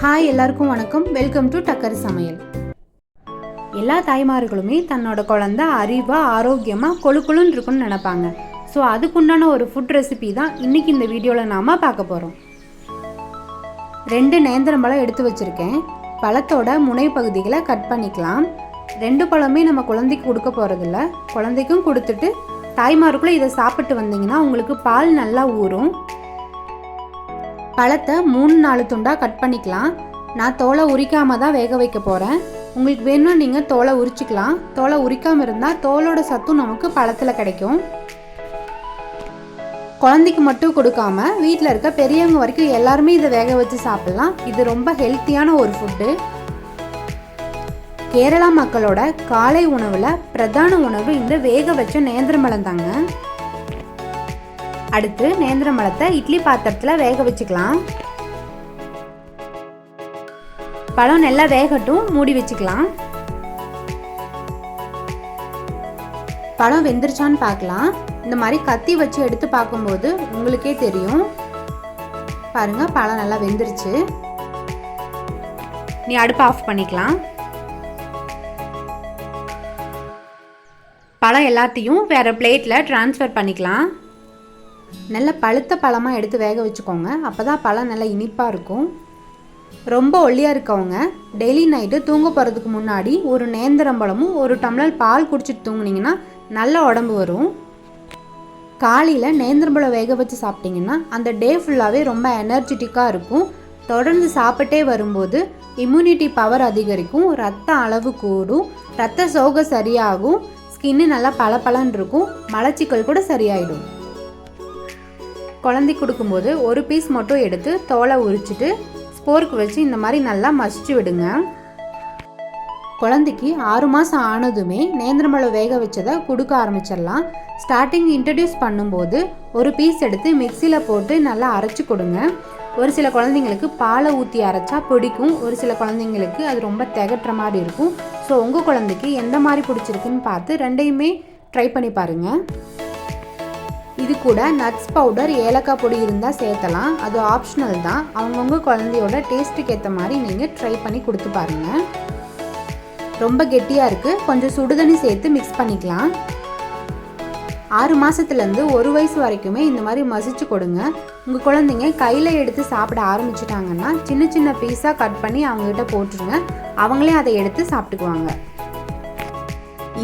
Hi எல்லாருக்கும் வணக்கம். Welcome to டக்கர் சமையல். எல்லா தாய்மார்களுமே தன்னோட குழந்தை அறிவாக ஆரோக்கியமாக கொழுன்னு இருக்குன்னு நினைப்பாங்க. ஸோ அதுக்குண்டான ஒரு ஃபுட் ரெசிபி தான் இன்றைக்கி இந்த வீடியோவில் நாம் பார்க்க போகிறோம். 2 நேந்திரம் பழம் எடுத்து வச்சுருக்கேன். பழத்தோட முனை பகுதிகளை கட் பண்ணிக்கலாம். 2 பழமே நம்ம குழந்தைக்கு கொடுக்க போகிறதில்ல, குழந்தைக்கும் கொடுத்துட்டு தாய்மாருக்குள்ளே இதை சாப்பிட்டு வந்தீங்கன்னா உங்களுக்கு பால் நல்லா ஊறும். பழத்தை 3-4 துண்டாக கட் பண்ணிக்கலாம். நான் தோலை உரிக்காமல் தான் வேக வைக்க போகிறேன். உங்களுக்கு வேணும்னா நீங்கள் தோலை உரிச்சிக்கலாம். தோலை உரிக்காமல் இருந்தால் தோலோட சத்தும் நமக்கு பழத்தில் கிடைக்கும். குழந்தைக்கு மட்டும் கொடுக்காம வீட்டில் இருக்க பெரியவங்க வரைக்கும் எல்லாருமே இதை வேக வச்சு சாப்பிட்லாம். இது ரொம்ப ஹெல்த்தியான ஒரு ஃபுட்டு. கேரளா மக்களோட காலை உணவில் பிரதான உணவு இந்த வேக வச்ச நேந்திரம் பழம் தாங்க. அடுத்து நேந்திரம் பழத்தை இட்லி பாத்திரத்தில் வேக வச்சுக்கலாம். பழம் நல்லா வேகட்டும், மூடி வச்சுக்கலாம். பழம் வெந்துருச்சான்னு பார்க்கலாம். இந்த மாதிரி கத்தி வச்சு எடுத்து பார்க்கும்போது உங்களுக்கே தெரியும். பாருங்க, பழம் நல்லா வெந்துருச்சு. நீ அடுப்பை ஆஃப் பண்ணிக்கலாம். பழம் எல்லாத்தையும் வேற பிளேட்டில் ட்ரான்ஸ்ஃபர் பண்ணிக்கலாம். நல்ல பழுத்த பழமாக எடுத்து வேக வச்சுக்கோங்க. அப்போ தான் பழம் நல்லா இனிப்பாக இருக்கும். ரொம்ப ஒல்லியாக இருக்கவங்க டெய்லி நைட்டு தூங்க போகிறதுக்கு முன்னாடி ஒரு நேந்திரம்பழமும் 1 டம்ளர் பால் குடிச்சிட்டு தூங்குனீங்கன்னா நல்ல உடம்பு வரும். காலையில் நேந்திரம்பழம் வேக வச்சு சாப்பிட்டிங்கன்னா அந்த டே ஃபுல்லாகவே ரொம்ப எனர்ஜெட்டிக்காக இருக்கும். தொடர்ந்து சாப்பிட்டே வரும்போது இம்யூனிட்டி பவர் அதிகரிக்கும், ரத்த அளவு கூடும், ரத்த சோகை சரியாகும், ஸ்கின்னு நல்லா பளபளன்னு இருக்கும், மலச்சிக்கல் கூட சரியாயிடும். குழந்தை கொடுக்கும்போது 1 பீஸ் மட்டும் எடுத்து தோலை உரிச்சிட்டு ஸ்போர்க்கு வச்சு இந்த மாதிரி நல்லா மசிச்சு விடுங்க. குழந்தைக்கு 6 மாதம் ஆனதுமே நேந்திரம்பழம் வேக வச்சதை கொடுக்க ஆரம்பிச்சிடலாம். ஸ்டார்டிங் இன்ட்ரடியூஸ் பண்ணும்போது 1 பீஸ் எடுத்து மிக்சியில் போட்டு நல்லா அரைச்சி கொடுங்க. ஒரு சில குழந்தைங்களுக்கு பாலை ஊற்றி அரைச்சா பிடிக்கும், ஒரு சில குழந்தைங்களுக்கு அது ரொம்ப திகட்டுற மாதிரி இருக்கும். ஸோ உங்கள் குழந்தைக்கு எந்த மாதிரி பிடிச்சிருக்குன்னு பார்த்து 2யுமே ட்ரை பண்ணி பாருங்கள். இது கூட நட்ஸ் பவுடர், ஏலக்காய் பொடி இருந்தால் சேர்த்தலாம். அது ஆப்ஷனல் தான். அவங்கவுங்க குழந்தையோட டேஸ்ட்டுக்கு ஏற்ற மாதிரி நீங்கள் ட்ரை பண்ணி கொடுத்து பாருங்கள். ரொம்ப கெட்டியாக இருக்குது, கொஞ்சம் சுடுதண்ணி சேர்த்து மிக்ஸ் பண்ணிக்கலாம். 6 மாதத்துலேருந்து 1 வயசு வரைக்குமே இந்த மாதிரி மசிச்சு கொடுங்க. உங்கள் குழந்தைங்க கையில் எடுத்து சாப்பிட ஆரம்பிச்சிட்டாங்கன்னா சின்ன சின்ன பீஸாக கட் பண்ணி அவங்ககிட்ட போட்டுருங்க. அவங்களே அதை எடுத்து சாப்பிட்டுக்குவாங்க.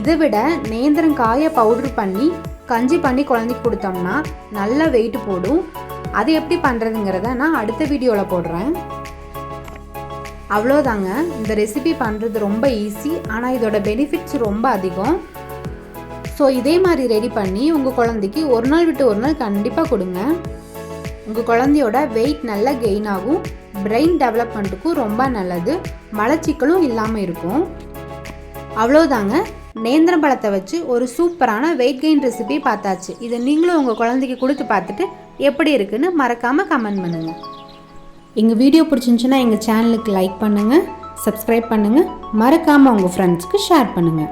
இதை விட நேந்திரம் காயை பவுடர் பண்ணி கஞ்சி பண்ணி குழந்தைக்கு கொடுத்தோம்னா நல்ல வெயிட் போடும். அது எப்படி பண்ணுறதுங்கிறத நான் அடுத்த வீடியோவில் போடுறேன். அவ்வளோதாங்க. இந்த ரெசிபி பண்ணுறது ரொம்ப ஈஸி, ஆனால் இதோட பெனிஃபிட்ஸ் ரொம்ப அதிகம். ஸோ இதே மாதிரி ரெடி பண்ணி உங்கள் குழந்தைக்கு 1 நாள் விட்டு 1 நாள் கண்டிப்பாக கொடுங்க. உங்கள் குழந்தையோட வெயிட் நல்லா கெயின் ஆகும், பிரெயின் டெவலப்மெண்ட்டுக்கும் ரொம்ப நல்லது, மலச்சிக்கலும் இல்லாமல் இருக்கும். அவ்வளோதாங்க. நேந்திரம் பழத்தை வச்சு ஒரு சூப்பரான வெயிட் கெயின் ரெசிபி பார்த்தாச்சு. இதை நீங்களும் உங்கள் குழந்தைக்கு கொடுத்து பார்த்துட்டு எப்படி இருக்குன்னு மறக்காமல் கமெண்ட் பண்ணுங்கள். எங்கள் வீடியோ பிடிச்சிருந்துச்சுன்னா எங்கள் சேனலுக்கு லைக் பண்ணுங்கள், சப்ஸ்கிரைப் பண்ணுங்கள், மறக்காமல் உங்கள் ஃப்ரெண்ட்ஸ்க்கு ஷேர் பண்ணுங்கள்.